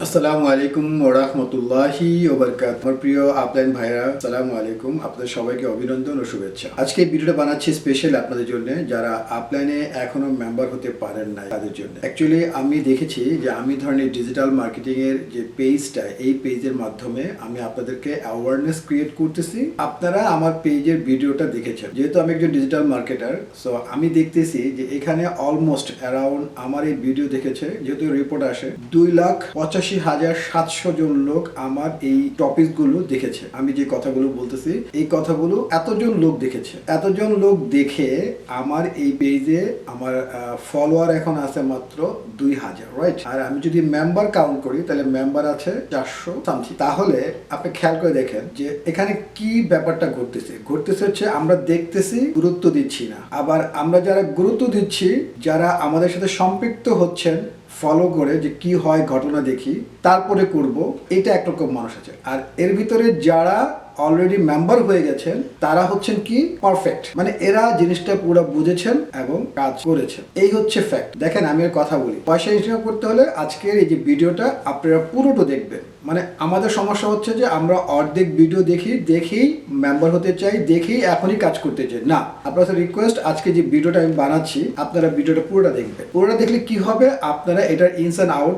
আসসালামু আলাইকুম ওয়া রাহমাতুল্লাহি ওয়া বারাকাতুহু। আমার প্রিয় আপলাইন ভাইরা, আসসালামু আলাইকুম। আপনাদের সবাইকে অভিনন্দন ও শুভেচ্ছা। আজকে এই ভিডিওটা বানাচ্ছি স্পেশাল আপনাদের জন্য যারা আপলাইনে এখনো মেম্বার হতে পারেন নাই তাদের জন্য। অ্যাকচুয়ালি আমি দেখেছি যে আমি ধরনের ডিজিটাল মার্কেটিং এর যে পেজটা, এই পেজের মাধ্যমে আমি আপনাদেরকে অ্যাওয়ারনেস ক্রিয়েট করতেছি। আপনারা আমার পেজের ভিডিওটা দেখেছেন, যেহেতু আমি একজন ডিজিটাল মার্কেটার, সো আমি দেখতেছি যে এখানে অলমোস্ট অ্যারাউন্ড আমার এই ভিডিও দেখেছে, যেহেতু রিপোর্ট আসে 2,85,700 জন লোক আমার এই টপিকগুলো দেখেছে। আমি যে কথাগুলো বলতেছি এই কথাগুলো এতজন লোক দেখেছে। এতজন লোক দেখে আমার এই পেজে আমার ফলোয়ার এখন আছে মাত্র 2,000, রাইট? আর আমি যদি মেম্বার কাউন্ট করি তাহলে মেম্বার আছে 400 সামথিং। তাহলে আপনি খেয়াল করে দেখেন যে এখানে কি ব্যাপারটা ঘটতেছে হচ্ছে আমরা দেখতেছি, গুরুত্ব দিচ্ছি না। আবার আমরা যারা গুরুত্ব দিচ্ছি, যারা আমাদের সাথে সম্পৃক্ত হচ্ছেন, ফলো করে যে কি হয় ঘটনা দেখি তারপরে করব, এটা একরকম মানুষ আছে। আর এর ভিতরে যারা অলরেডি মেম্বার হয়ে গেছেন তারা হচ্ছেন কি পারফেক্ট, মানে এরা জিনিসটা পুরো বুঝেছেন এবং কাজ করেছেন। এই হচ্ছে ফ্যাক্ট। দেখেন আমি এর কথা বলি, পয়সা ইনকাম করতে হলে আজকের এই যে ভিডিওটা আপনারা পুরোটা দেখবেন। মানে আমাদের সমস্যা হচ্ছে যে আমরা অর্ধেক ভিডিও দেখেই মেম্বার হতে চাই, দেখেই এখনই কাজ করতে চাই না। আপনাদের রিকোয়েস্ট, আজকে যে ভিডিওটা আমি বানাচ্ছি আপনারা ভিডিওটা পুরোটা দেখবেন। পুরোটা দেখলে কি হবে, আপনারা এটার ইনস অ্যান্ড আউট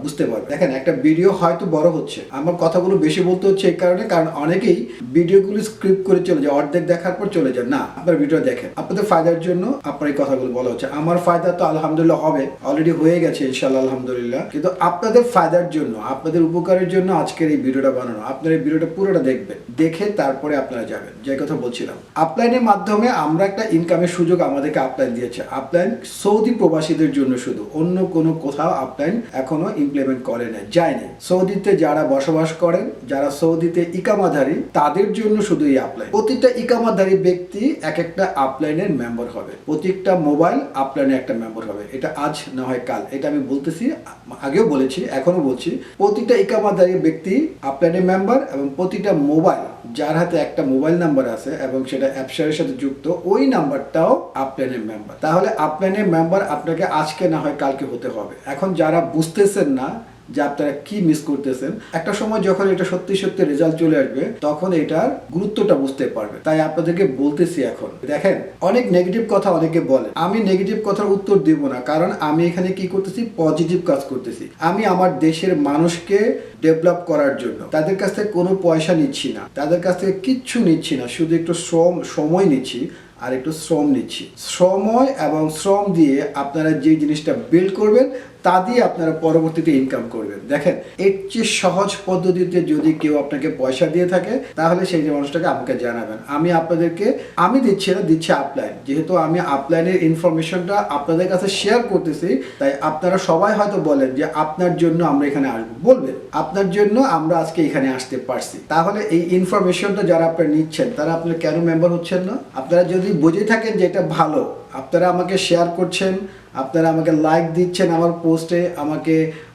বুঝতে পারবেন। দেখেন একটা ভিডিও হয়তো বড় হচ্ছে, আমার কথাগুলো বেশি বলতে হচ্ছে এই কারণে, কারণ অনেকেই ভিডিওগুলো স্ক্রিপ্ট করে চলে যায়, অর্ধেক দেখার পর চলে যায়। না, আপনার ভিডিও দেখেন, আপনাদের ফায়দার জন্য আপনার এই কথাগুলো বলা হচ্ছে। আমার ফায়দা তো আলহামদুলিল্লাহ হবে, অলরেডি হয়ে গেছে ইনশাআল্লাহ আলহামদুলিল্লাহ, কিন্তু আপনাদের ফায়দার জন্য, আপনাদের উপকারের জন্য আজকের এই ভিডিওটা বানানো। আপনারা এই ভিডিওটা পুরোটা দেখবেন, দেখে তারপরে আপনারা যাবেন। যে কথা বলছিলাম, আপলাইনের মাধ্যমে আমরা একটা ইনকামের সুযোগ আমাদেরকে আপলাইন দিয়েছে। আপলাইন সৌদি প্রবাসীদের জন্য শুধু, অন্য কোনো কোথাও আপলাইন এখনো ইমপ্লিমেন্ট করে না, যায়নি। সৌদিতে যারা বসবাস করেন, যারা সৌদিতে ইকামাধারী, তাদের জন্য শুধু এই আপলাইন। প্রতিটা ইকামাধারী ব্যক্তি এক একটা আপলাইনের মেম্বার হবে, প্রত্যেকটা মোবাইল আপলাইনে একটা মেম্বার হবে। এটা আজ না হয় কাল, এটা আমি বলতেছি, আগেও বলেছি, এখনো বলছি। প্রতিটা ইকামাধারী ব্যক্তি আপলাইনের মেম্বার, এবং প্রতিটা মোবাইল যার হাতে একটা মোবাইল নাম্বার আছে এবং সেটা অ্যাপশারের সাথে যুক্ত, ওই নাম্বারটাও আপলাইনের মেম্বার। তাহলে আপলাইনের মেম্বার আপনাকে আজকে না হয় কালকে হতে হবে। এখন যারা বুঝতেছেন না যে আপনারা কি মিস করতেছেন, একটা সময় যখন এটা সত্যি সত্যি রেজাল্ট চলে আসবে তখন এটার গুরুত্বটা বুঝতে পারবে। তাই আপনাদেরকে বলতেছি, এখন দেখেন অনেক নেগেটিভ কথা অনেকে বলে, আমি নেগেটিভ কথার উত্তর দিব না, কারণ আমি এখানে কি করতেছি, পজিটিভ কাজ করতেছি। আমি আমার দেশের মানুষকে ডেভেলপ করার জন্য তাদের কাছ থেকে কোনো পয়সা নিচ্ছি না, তাদের কাছ থেকে কিচ্ছু নিচ্ছি না, শুধু একটু সময় নিচ্ছি আর একটু শ্রম নিচ্ছি। সময় এবং শ্রম দিয়ে আপনারা যে জিনিসটা বিল্ড করবেন তা দিয়ে আপনারা পরবর্তীতে ইনকাম করবেন। দেখেন এর চেয়ে সহজ পদ্ধতিতে যদি কেউ আপনাকে পয়সা দিয়ে থাকে তাহলে সেই মানুষটাকে আমাকে জানাবেন। আমি আপনাদেরকে, আমি দিচ্ছি না, দিচ্ছি আপলাইন। যেহেতু আমি আপলাইনের ইনফরমেশনটা আপনাদের কাছে শেয়ার করতেছি, তাই আপনারা সবাই হয়তো বলেন যে আপনার জন্য আমরা এখানে আসবো, বলবেন আপনার জন্য আমরা আজকে এখানে আসতে পারছি। তাহলে এই ইনফরমেশনটা যারা আপনারা নিচ্ছেন তারা আপনারা কেন মেম্বার হচ্ছেন না? আপনারা যদি বুঝে থাকেন যে এটা ভালো, আপনারা আমাকে শেয়ার করছেন, আপনারা আমাকে লাইক দিচ্ছেন আমার পোস্টে,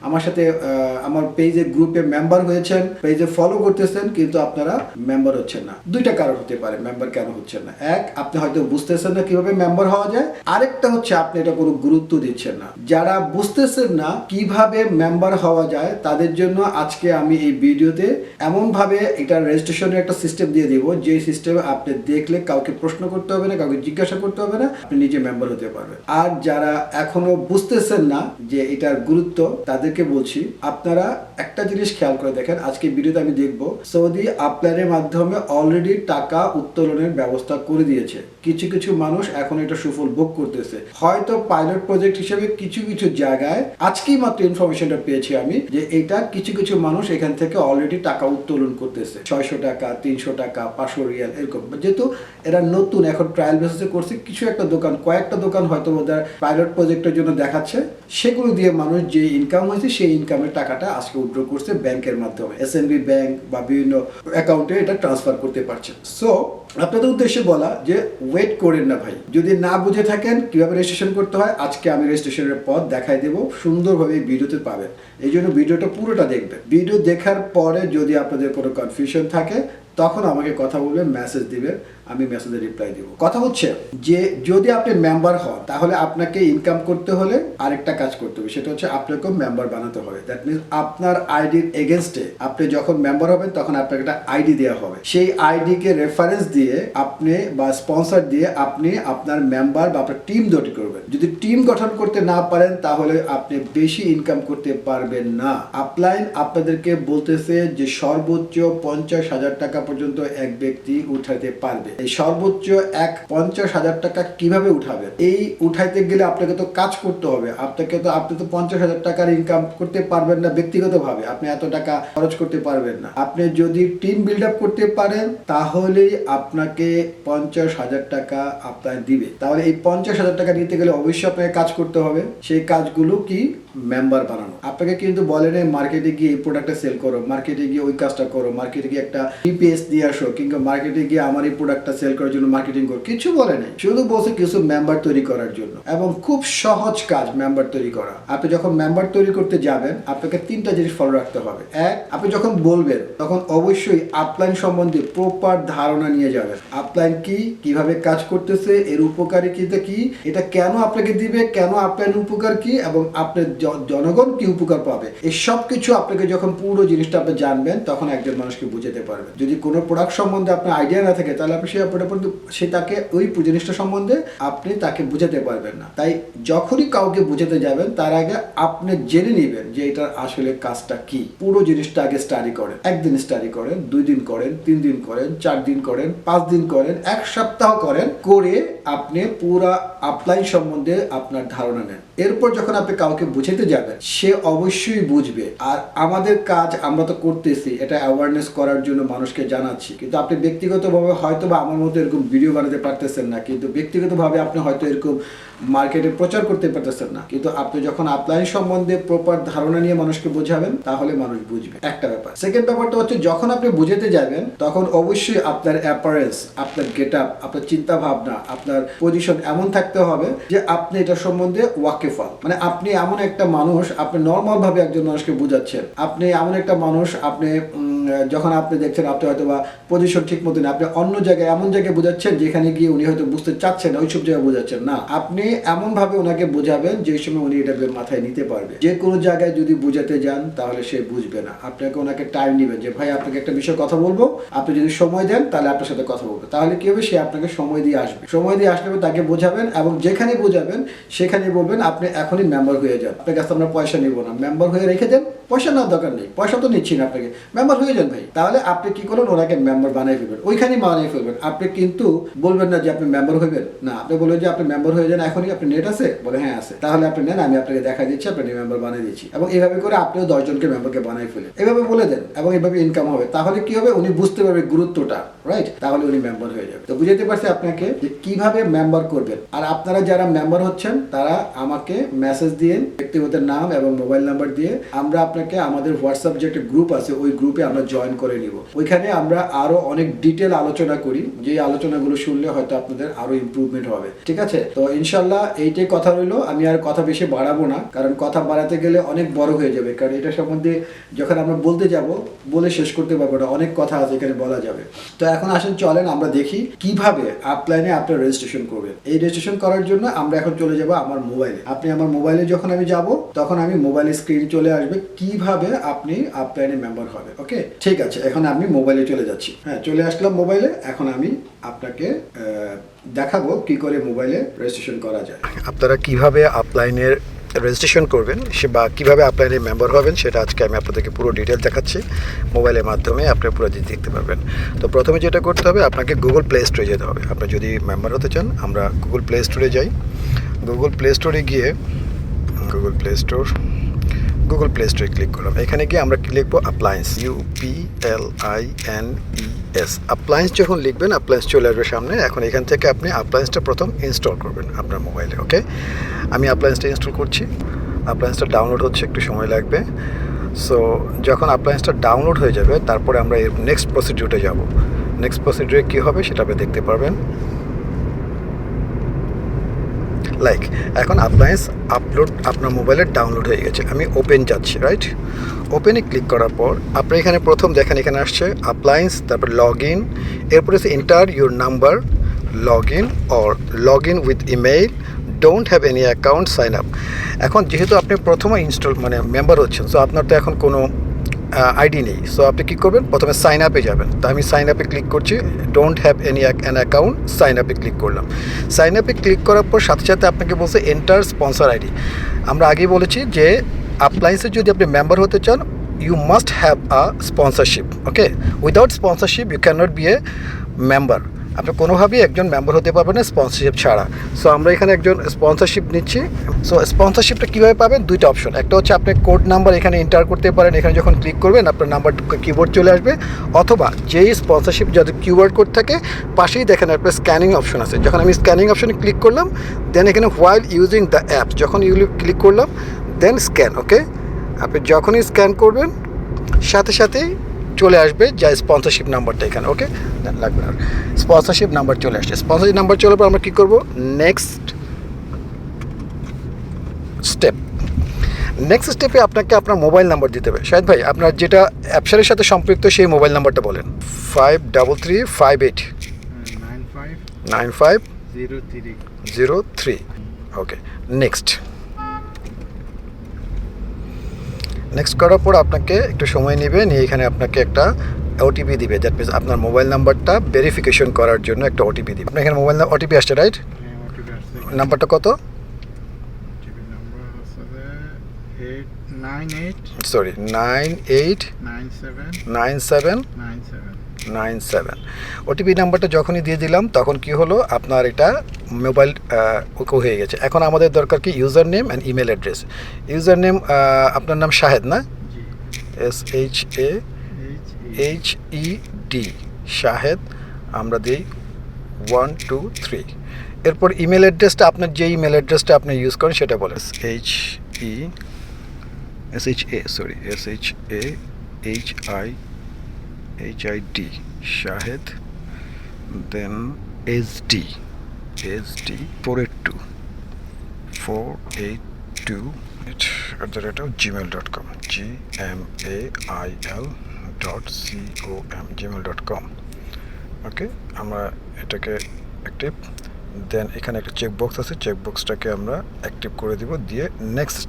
আমার সাথে আমার পেজের গ্রুপে মেম্বার হয়েছেন, পেজে ফলো করতেছেন, কিন্তু আপনারা মেম্বার হচ্ছেন না। দুইটা কারণ হতে পারে মেম্বার কেন হচ্ছেন না। এক, আপনি হয়তো বুঝতেছেন না কিভাবে মেম্বার হওয়া যায়। আরেকটা হচ্ছে আপনি এটা কোনো গুরুত্ব দিচ্ছেন না। যারা বুঝতেছেন না কিভাবে মেম্বার হওয়া যায় তাদের জন্য আজকে আমি এই ভিডিওতে এমনভাবে এটা রেজিস্ট্রেশনের একটা সিস্টেম দিয়ে দিব, যে সিস্টেমে আপনি দেখলে কাউকে প্রশ্ন করতে হবে না, কাউকে জিজ্ঞাসা করতে হবে না, আপনি নিজে মেম্বার হতে পারবেন। আর যারা এখনো বুঝতেছেন না যে এটার গুরুত্ব, তাদেরকে বলছি আপনারা একটা জিনিস খেয়াল করে দেখেন। আজকে ভিডিওতে আমি দেখব সৌদি আপলাইনের মাধ্যমে অলরেডি টাকা উত্তোলনের ব্যবস্থা করে দিয়েছে। কিছু কিছু মানুষ এখন এটা সুফল ভোগ করতেছে। হয়তো পাইলট প্রজেক্ট হিসেবে কিছু কিছু জায়গায় আজকেই মাত্র ইনফরমেশনটা পেয়েছি আমি, যে এটা কিছু কিছু মানুষ এখান থেকে অলরেডি টাকা উত্তোলন করতেছে। 600 টাকা, 300 টাকা, 500 রিয়াল এরকম। যেহেতু এরা নতুন, এখন ট্রায়াল বেসিসে করছে, কিছু একটা দোকান, কয়েকটা দোকান হয়তো ওদের পাইলট প্রজেক্টের জন্য দেখাচ্ছে, সেগুলো দিয়ে মানুষ যে ইনকাম হয়েছে সেই ইনকামের টাকাটা আজকে উইথড্র করছে ব্যাংকের মাধ্যমে, এসএনবি ব্যাংক বা বিভিন্ন অ্যাকাউন্টে এটা ট্রান্সফার করতে পারছে। সো আপনাদের উদ্দেশ্যে বলা যে ওয়েট করেন না ভাই, যদি না বুঝে থাকেন কিভাবে রেজিস্ট্রেশন করতে হয়, আজকে আমি রেজিস্ট্রেশনের পথ দেখাই দেব, সুন্দরভাবে এই ভিডিওতে পাবেন। এই জন্য ভিডিওটা পুরোটা দেখবেন। ভিডিও দেখার পরে যদি আপনাদের কোনো কনফিউশন থাকে তখন আমাকে কথা বলবেন, মেসেজ দিবেন, আমি মেসেজে রিপ্লাই দিব। কথা হচ্ছে যে যদি আপনি মেম্বার হন তাহলে আপনাকে ইনকাম করতে হলে আরেকটা কাজ করতে হবে, সেটা হচ্ছে আপনাকেও মেম্বার বানাতে হবে। দ্যাট মিনস আপনার আইডির এগেনস্টে আপনি যখন মেম্বার হবেন তখন আপনাকে একটা আইডি দেওয়া হবে। সেই আইডিকে রেফারেন্স দিয়ে আপনি বা স্পন্সর দিয়ে আপনি আপনার মেম্বার বা আপনার টিম তৈরি করবেন। যদি টিম গঠন করতে না পারেন তাহলে আপনি বেশি ইনকাম করতে পারবেন না। আপলাইন আপনাদেরকে বলতেছে যে সর্বোচ্চ 50,000 টাকা পর্যন্ত এক ব্যক্তি উঠাতে পারবে। এই সর্বোচ্চ 50,000 টাকা কিভাবে উঠাবেন? এই উঠাইতে গেলে আপনাকে তো কাজ করতে হবে। আপনি তো 50,000 টাকার ইনকাম করতে পারবেন না ব্যক্তিগতভাবে, আপনি এত টাকা খরচ করতে পারবেন না। আপনি যদি টিম বিল্ড আপ করতে পারেন তাহলেই আপনাকে 50,000 টাকা আপনার দিবে। তাহলে এই 50,000 টাকা নিতে গেলে অবশ্যই আপনাকে কাজ করতে হবে। সেই কাজগুলো কি? মেম্বার বানানো। আপনাকে কিন্তু বলে নেই মার্কেটে গিয়ে এই প্রোডাক্টটা সেল করো, মার্কেটে গিয়ে ওই কাজটা করো, মার্কেটে গিয়ে একটা ডিপিএস দিয়ে আসো, কিংবা মার্কেটে গিয়ে আমার এই প্রোডাক্টটা সেল করার জন্য মার্কেটিং করো, কিছু বলে নেই। শুধু বলছে কিছু মেম্বার তৈরি করার জন্য, এবং খুব সহজ কাজ মেম্বার তৈরি করা। আপনি যখন মেম্বার তৈরি করতে যাবেন আপনাকে 3টা জিনিস ফলো রাখতে হবে। এক, আপনি যখন বলবেন তখন অবশ্যই আপলাইন সম্বন্ধে প্রপার ধারণা নিয়ে যাবেন। আপলাইন কি, কিভাবে কাজ করতেছে, এর উপকারিতা কি, এটা কেন আপনাকে দিবে, কেন আপলাইন উপকার কি, এবং আপনার জনগণ কি উপকার পাবে, এই সব কিছু আপনাকে যখন পুরো জিনিসটা আপনি জানবেন তখন একজন মানুষকে বুঝাতে পারবেন। যদি কোনো প্রোডাক্ট সম্বন্ধে আপনার আইডিয়া না থাকে তাহলে আপনি সে তাকে ওই জিনিসটা সম্বন্ধে আপনি তাকে বুঝাতে পারবেন না। তাই যখনই কাউকে বুঝাতে যাবেন তার আগে আপনি জেনে নেবেন যে এটার আসলে কাজটা কি। পুরো জিনিসটা আগে স্টাডি করেন। 1 দিন স্টাডি করেন, 2 দিন করেন, 3 দিন করেন, 4 দিন করেন, 5 দিন করেন, 1 সপ্তাহ করেন, করে আপনি পুরো আপলাইন সম্বন্ধে আপনার ধারণা নেন। এরপর যখন আপনি কাউকে বুঝাতে যাবেন সে অবশ্যই বুঝবে। আর আমাদের কাজ আমরা তো করতেছি এটা অ্যাওয়ারনেস করার জন্য, মানুষকে জানাচ্ছি, কিন্তু আপনি ব্যক্তিগতভাবে হয়তো বা আমার মতো এরকম ভিডিও বানাতে পারতেছেন না, কিন্তু ব্যক্তিগতভাবে আপনি হয়তো এরকম মার্কেটে প্রচার করতে পারতেছেন না, কিন্তু আপনি যখন আপলাইন সম্বন্ধে প্রপার ধারণা নিয়ে মানুষকে বোঝাবেন তাহলে মানুষ বুঝবে। একটা ব্যাপার। সেকেন্ড ব্যাপারটা হচ্ছে যখন আপনি বুঝাতে যাবেন তখন অবশ্যই আপনার অ্যাপারেন্স, আপনার গেট আপ, আপনার চিন্তা ভাবনা, আপনার পজিশন এমন থাকতে হবে যে আপনি এটা সম্বন্ধে ওয়াকিফাল। মানে আপনি এমন একটা মানুষ, আপনি নর্মাল ভাবে একজন মানুষকে বুঝাচ্ছেন, আপনি এমন একটা মানুষ, আপনি যখন আপনি দেখছেন আপনি হয়তো বা পজিশন ঠিক মতো না, আপনি অন্য জায়গায় এমন জায়গায় বোঝাচ্ছেন যেখানে গিয়ে উনি হয়তো বুঝতে চাচ্ছেন না, ওইসব জায়গায় বোঝাচ্ছেন না। আপনি এমন ভাবে ওনাকে বোঝাবেন যে সময় উনি এটা মাথায় নিতে পারবে। যে কোনো জায়গায় যদি বুঝাতে যান তাহলে সে বুঝবে না। আপনাকে ওনাকে টাইম নেবেন যে ভাই আপনাকে একটা বিষয় কথা বলবো, আপনি যদি সময় দেন তাহলে আপনার সাথে কথা বলবো। তাহলে কি হবে? সে আপনাকে সময় দিয়ে আসবে। সময় দিয়ে আসলে তাকে বোঝাবেন, এবং যেখানে বোঝাবেন সেখানে বলবেন আপনি এখনই মেম্বার হয়ে যান, আপনার কাছে আমরা পয়সা নিব না, মেম্বার হয়ে রেখে দেন, পয়সা নেওয়ার দরকার নেই, পয়সা তো নিচ্ছি না, আপনাকে মেম্বার হয়ে যান ভাই। তাহলে আপনি কি করবেন? ওনাকে মেম্বার বানিয়ে ফেলবেন, ওইখানেই বানিয়ে ফেলবেন। আপনি কিন্তু বলবেন না যে আপনি মেম্বার হইবেন না, আপনি বলবেন যে আপনি মেম্বার হয়ে যান এখনই, আপনি নেট আছে? বলে হ্যাঁ আছে। তাহলে আপনি নেন, আমি আপনাকে দেখা দিচ্ছি, আপনি মেম্বার বানিয়ে দিচ্ছি। এবং এইভাবে করে আপনিও 10 জনকে মেম্বারকে বানিয়ে ফেলেন, এভাবে বলে দেন, এবং এইভাবে ইনকাম হবে। তাহলে কি হবে? উনি বুঝতে পারবে গুরুত্বটা, রাইট? তাহলে উনি মেম্বার হয়ে যাবে। তো বুঝাতে পারছি আপনাকে যে কিভাবে মেম্বার করবেন। আর আপনারা যারা মেম্বার হচ্ছেন তারা আমাকে মেসেজ দিয়ে ব্যক্তিগত নাম এবং মোবাইল নাম্বার দিয়ে আমরা আপনাকে আমাদের হোয়াটসঅ্যাপ যে একটা গ্রুপ আছে ওই গ্রুপে আমরা জয়েন করে নিব। ওইখানে আমরা আরো অনেক ডিটেল আলোচনা করি, যে আলোচনাগুলো শুনলে হয়তো আপনাদের আরো ইমপ্রুভমেন্ট হবে। ঠিক আছে? তো ইনশাল্লাহ এইটাই কথা রইলো। আমি আর কথা বেশি বাড়াবো না, কারণ কথা বাড়াতে গেলে অনেক বড় হয়ে যাবে। কারণ এটা সম্বন্ধে যখন আমরা বলতে যাব বলে শেষ করতে পারবো না, অনেক কথা আছে এখানে বলা যাবে। তো এখন আসেন চলেন আমরা দেখি কিভাবে আপলাইনে আপনার রেজিস্ট্রেশন করবেন। এই রেজিস্ট্রেশন করার জন্য আমরা এখন চলে যাব আমার মোবাইলে। আপনি আমার মোবাইলে যখন আমি যাব তখন আমি মোবাইলের স্ক্রিন চলে আসবে কিভাবে আপনি আপলাইনে মেম্বার হবে। ওকে, ঠিক আছে, এখন আমি মোবাইলে চলে যাচ্ছি। হ্যাঁ, চলে আসলাম মোবাইলে। এখন আমি আপনাকে দেখাবো কি করে মোবাইলে রেজিস্ট্রেশন করা যায়। আপনারা কিভাবে আপলাইনের রেজিস্ট্রেশন করবেন বা কীভাবে আপলাইনে মেম্বার হবেন সেটা আজকে আমি আপনাদেরকে পুরো ডিটেল দেখাচ্ছি। মোবাইলের মাধ্যমে আপনি পুরো দেখতে পারবেন। তো প্রথমে যেটা করতে হবে, আপনাকে গুগল প্লে স্টোরে যেতে হবে। আপনি যদি মেম্বার হতে চান আমরা গুগল প্লে স্টোরে যাই। গুগল প্লে স্টোরে গিয়ে গুগল প্লে স্টোরে ক্লিক করলাম। এখানে গিয়ে আমরা লিখবো অ্যাপ্লায়েন্স, UPLINES। অ্যাপ্লায়েন্স যখন লিখবেন অ্যাপ্লায়েন্স চলে আসবে সামনে। এখন এখান থেকে আপনি অ্যাপ্লায়েন্সটা প্রথম ইনস্টল করবেন আপনার মোবাইলে। ওকে, আমি অ্যাপ্লায়েন্সটা ইনস্টল করছি। অ্যাপ্লায়েন্সটা ডাউনলোড হচ্ছে, একটু সময় লাগবে। সো যখন অ্যাপ্লায়েন্সটা ডাউনলোড হয়ে যাবে তারপরে আমরা এর নেক্সট প্রসিডিউরে যাব। নেক্সট প্রসিডিউরে কী হবে সেটা আপনি দেখতে পারবেন। লাইক এখন অ্যাপ্লায়েন্স আপলোড আপনার মোবাইলে ডাউনলোড হয়ে গেছে, আমি ওপেন যাচ্ছি, রাইট? ওপেনে ক্লিক করার পর আপনি এখানে প্রথম দেখেন এখানে আসছে অ্যাপ্লায়েন্স, তারপর লগ ইন, এরপরে enter your number, log in or log in with email, don't have any account, sign up. এখন যেহেতু আপনি প্রথমে ইনস্টল মানে মেম্বার হচ্ছেন, সো আপনার তো এখন কোনো আইডি নেই, সো আপনি কী করবেন, প্রথমে সাইন আপে যাবেন। তো আমি সাইন আপে ক্লিক করছি, don't have any an account, sign আপে ক্লিক করলাম। সাইন আপে ক্লিক করার পর সাথে সাথে আপনাকে বলছে এন্টার স্পন্সর আইডি। আমরা আগেই বলেছি যে অ্যাপ্লায়েন্সের যদি আপনি মেম্বার হতে চান, you must have a sponsorship, okay? Without sponsorship you can not be a member. আপনি কোনোভাবেই একজন মেম্বার হতে পারবেন না স্পন্সরশিপ ছাড়া। সো আমরা এখানে একজন স্পন্সরশিপ নিচ্ছি। সো স্পন্সরশিপটা কীভাবে পাবেন, দুইটা অপশন, একটা হচ্ছে আপনি কোড নাম্বার এখানে এন্টার করতে পারেন, এখানে যখন ক্লিক করবেন আপনার নাম্বার কিবোর্ড চলে আসবে, অথবা যেই স্পন্সরশিপ যাদের কিউআর কোড থাকে পাশেই দেখেন আপনার স্ক্যানিং অপশন আছে, যখন আমি স্ক্যানিং অপশনে ক্লিক করলাম দেন এখানে হোয়াইল ইউজিং দ্য অ্যাপস, যখন ক্লিক করলাম দেন স্ক্যান, ওকে? আপনি যখনই স্ক্যান করবেন সাথে সাথেই চলে আসবে যা স্পন্সরশিপ নাম্বারটা এখানে, ওকে? লাগবে না, স্পন্সরশিপ নাম্বার চলে আসছে। স্পন্সরশিপ নাম্বার চলার পর আমরা কী করবো, নেক্সট স্টেপে আপনাকে আপনার মোবাইল নাম্বার দিতে হবে। শাহেদ ভাই আপনার যেটা অ্যাপসারের সাথে সম্পৃক্ত সেই মোবাইল নাম্বারটা বলেন। 533589503, ওকে। নেক্সট করার পর আপনাকে একটু সময় নেবে, নিয়ে এখানে আপনাকে একটা ওটিপি দিবে, দ্যাট মিনস আপনার মোবাইল নাম্বারটা ভেরিফিকেশন করার জন্য একটা ওটিপি দিবে। আপনার এখানে মোবাইল ওটিপি আসছে, রাইট? নাম্বারটা কত? সরি 989797 ওটিপি নাম্বারটা যখনই দিয়ে দিলাম তখন কি হলো, আপনার এটা মোবাইল হয়ে গেছে। এখন আমাদের দরকার কি, user name and email address. User name আপনার নাম শাহেদ না? SHAHED, শাহেদ আমরা দিই 1 2 3। এরপর ইমেল অ্যাড্রেসটা আপনার যে ইমেল অ্যাড্রেসটা আপনি ইউজ করেন সেটা বলেন। SHAHID শাহেদ, দেন SD 482@gmail.com, gmail.com, ওকে? আমরা এটাকে অ্যাক্টিভ, দেন এখানে একটা চেকবক্স আছে, চেকবক্সটাকে আমরা অ্যাক্টিভ করে দিব, দিয়ে নেক্সট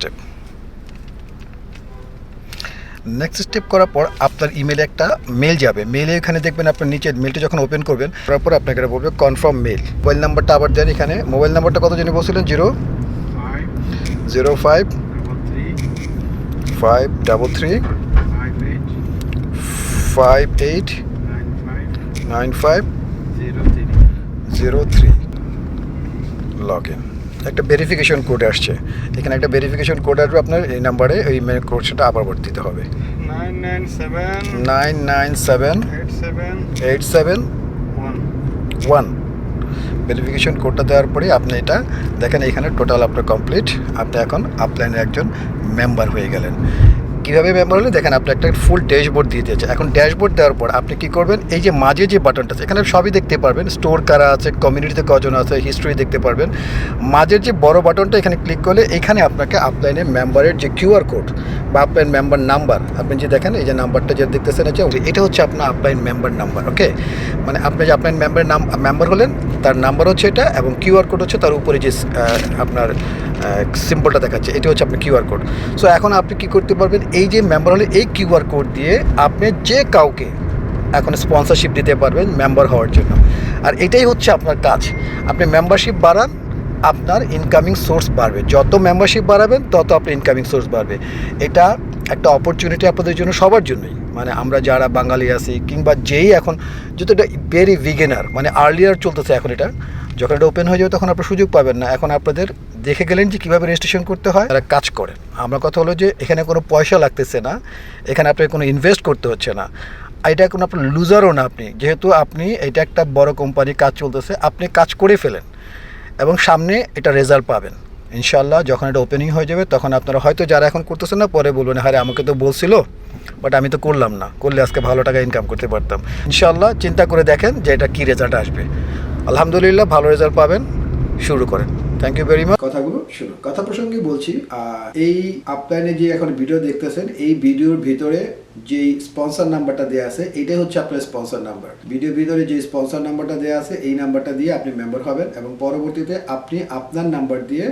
স্টেপ করার পর আপনার ইমেলে একটা মেল যাবে। মেলে এখানে দেখবেন আপনার নিচে মেলটা যখন ওপেন করবেন তারপর আপনাকে এটা বলবে কনফার্ম মেল। মোবাইল নাম্বারটা আবার দেন, এখানে মোবাইল নাম্বারটা কত জানি বলছিলেন, 0533589503, লগ ইন। একটা ভেরিফিকেশন কোড আসছে, এখানে একটা ভেরিফিকেশন কোড আসবে আপনার এই নাম্বারে, ওই মেল কোডটা আবার দিতে হবে, 997871। ভেরিফিকেশন কোডটা দেওয়ার পরে আপনি এটা দেখেন এখানে টোটাল আপনার কমপ্লিট, আপনি এখন আপলাইনের একজন মেম্বার হয়ে গেলেন। কীভাবে মেম্বার হলে দেখেন আপনি একটা ফুল ড্যাশবোর্ড দিয়ে দিয়েছে। এখন ড্যাশবোর্ড দেওয়ার পর আপনি কী করবেন, এই যে মাঝে যে বাটনটা আছে এখানে সবই দেখতে পারবেন, স্টোর কারা আছে, কমিউনিটিতে কজন আছে, হিস্ট্রি দেখতে পারবেন। মাঝের যে বড় বাটনটা এখানে ক্লিক করলে এখানে আপনাকে আপলাইনের মেম্বারের যে কিউআর কোড বা আপলাইন মেম্বার নাম্বার, আপনি যে দেখেন এই যে নাম্বারটা যে দেখতেছেন এটা হচ্ছে আপনার আপলাইন মেম্বার নাম্বার, ওকে? মানে আপনি যে আপলাইন মেম্বার হলেন তার নাম্বার হচ্ছে এটা, এবং কিউআর কোড হচ্ছে তার উপরে যে আপনার সিম্বলটা দেখাচ্ছে, এটা হচ্ছে আপনার কিউআর কোড। সো এখন আপনি কী করতে পারবেন, এই যে মেম্বার হলে এই কিউআর কোড দিয়ে আপনি যে কাউকে এখন স্পন্সরশিপ দিতে পারবেন মেম্বার হওয়ার জন্য। আর এটাই হচ্ছে আপনার কাজ, আপনি মেম্বারশিপ বাড়ান, আপনার ইনকামিং সোর্স বাড়বে। যত মেম্বারশিপ বাড়াবেন তত আপনার ইনকামিং সোর্স বাড়বে। এটা একটা অপরচুনিটি আপনাদের জন্য, সবার জন্যই, মানে আমরা যারা বাঙালি আছি কিংবা যেই এখন যেহেতু এটা ভেরি বিগিনার, মানে আর্লিয়ার চলতেছে, এখন এটা যখন এটা ওপেন হয়ে যাবে তখন আপনার সুযোগ পাবেন না। এখন আপনাদের দেখে গেলেন যে কীভাবে রেজিস্ট্রেশন করতে হয়, তারা কাজ করেন। আমার কথা হলো যে এখানে কোনো পয়সা লাগতেছে না, এখানে আপনাকে কোনো ইনভেস্ট করতে হচ্ছে না, এটা কোনো আপনার লুজারও না আপনি, যেহেতু আপনি এটা একটা বড় কোম্পানি কাজ চলতেছে, আপনি কাজ করে ফেলেন এবং সামনে এটা রেজাল্ট পাবেন ইনশাল্লাহ। যখন এটা ওপেনিং হয়ে যাবে তখন আপনারা হয়তো যারা এখন করতেছেন না পরে বলবেন, আরে আমাকে তো বলছিল বাট আমি তো করলাম না, করলে আজকে ভালো টাকা ইনকাম করতে পারতাম। ইনশাল্লাহ চিন্তা করে দেখেন যে এটা কী রেজাল্ট আসবে। আলহামদুলিল্লাহ ভালো রেজাল্ট পাবেন, শুরু করেন। Thank you very much. কথাগুলো শুনুন। কথা প্রসঙ্গে বলছি, এই আপলাইনে যে এখন ভিডিও দেখতেছেন, এই ভিডিওর ভিতরে যে স্পন্সর নাম্বারটা দেওয়া আছে এটাই হচ্ছে আপনার স্পন্সর নাম্বার। ভিডিওর ভিতরে যে স্পন্সর নাম্বারটা দেওয়া আছে এই নাম্বারটা দিয়ে আপনি মেম্বার হবেন এবং পরবর্তীতে আপনি আপনার নাম্বার দিয়ে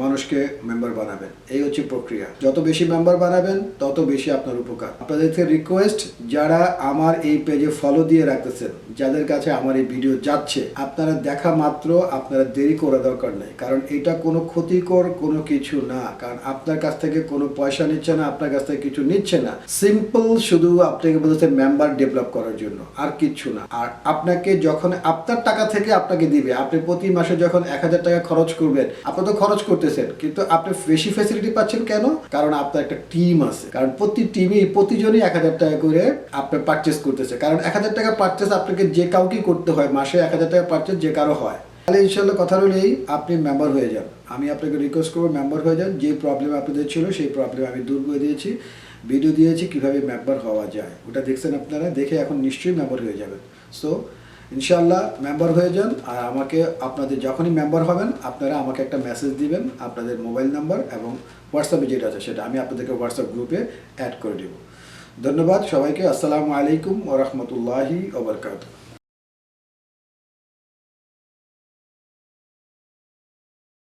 মানুষকে মেম্বার বানাবেন। এই হচ্ছে প্রক্রিয়া। যত বেশি মেম্বার বানাবেন তত বেশি আপনার উপকার। আপনাদেরকে রিকোয়েস্ট, যারা আমার এই পেজে ফলো দিয়ে রাখতেছেন, যাদের কাছে আমার এই ভিডিও যাচ্ছে, আপনারা দেখা মাত্র আপনারা দেরি করা দরকার নেই, কারণ এটা কোনো ক্ষতিকর কোনো কিছু না। কারণ আপনার কাছ থেকে কোনো পয়সা নিচ্ছে না, আপনার কাছ থেকে কিছু নিচ্ছে না। সিম্পল শুধু আপনাকে বলতে মেম্বার ডেভেলপ করার জন্য, আর কিচ্ছু না। আর আপনাকে যখন আপনার টাকা থেকে আপনাকে দিবে, আপনি প্রতি মাসে যখন 1000 টাকা খরচ করবেন, আপনি তো খরচ করতেছেন কিন্তু আপনি বেশি ফ্যাসিলিটি পাচ্ছেন কেন? কারণ আপনার একটা টিম আছে। কারণ প্রতি টিমে প্রতিজনই 1000 টাকা করে আপনি পারচেস করতেছে। কারণ 1000 টাকা পারচেস আপনাকে যে কাউকে করতে হয়, মাসে 1000 টাকা পারচেস যে কারো হয়। তাহলে ইনশাল্লাহ কথা হলেই আপনি মেম্বার হয়ে যান। আমি আপনাকে রিকোয়েস্ট করবো মেম্বার হয়ে যান। যে প্রবলেম আপনাদের ছিল সেই প্রবলেম আমি দূর করে দিয়েছি, ভিডিও দিয়েছি কিভাবে মেম্বার হওয়া যায়, ওটা দেখছেন আপনারা। দেখে এখন নিশ্চয়ই মেম্বার হয়ে যাবেন। সো ইনশাল্লাহ মেম্বার হয়ে যান। আর আমাকে আপনাদের যখনই মেম্বার হবেন আপনারা আমাকে একটা মেসেজ দিবেন, আপনাদের মোবাইল নাম্বার এবং হোয়াটসঅ্যাপে যেটা আছে সেটা আমি আপনাদেরকে হোয়াটসঅ্যাপ গ্রুপে অ্যাড করে দেব। ধন্যবাদ সবাইকে। আসসালামু আলাইকুম ওয়া রাহমাতুল্লাহি ওয়া বারাকাতুহু।